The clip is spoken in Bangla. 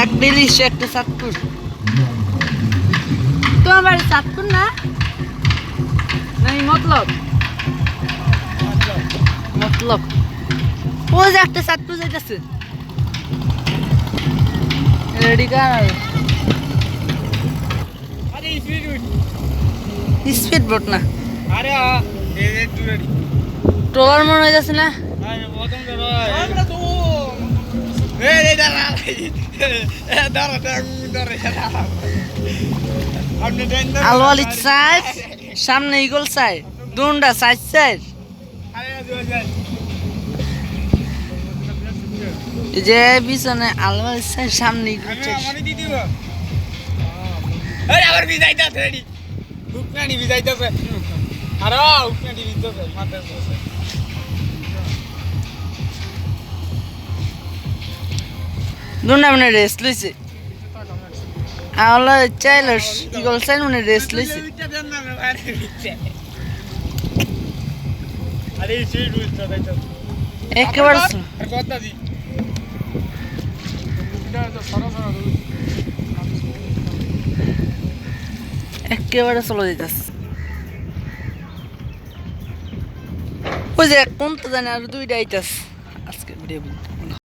একটা ইলিশ একটা চাঁদপুর। তোমার বাড়ি চাঁদপুর না? নাই মতলব মতলব ও যে একটা চাঁদপুর যাইতেছে রেডি কার স্পিড বোট না ট্রলার মনে হয়ে যাচ্ছে না আলওয়ালি সাইড সামনে ইগল সাইড দুন্ডা সাইড সাইড যে পিছনে আলওয়ালি সাইড সামনে ইগল আবার বিজাইতাছে রেডি উকনানি বিজাইতাছে আরে উকনানি বিজাইতাছে মাথায় দুন্ডা মানে রেস্ট লইছে আওলা চাইলাস ইগল সাইড মানে রেস্ট লইছে আরে সেই রুইটা দাইতাছে একেবারে আর কথা দি এটা তো সারা সারা একেবারে চলে যেতেছে ওই যে কোন তো জানে আর দুইটা আইতাস আজকে ভিডিও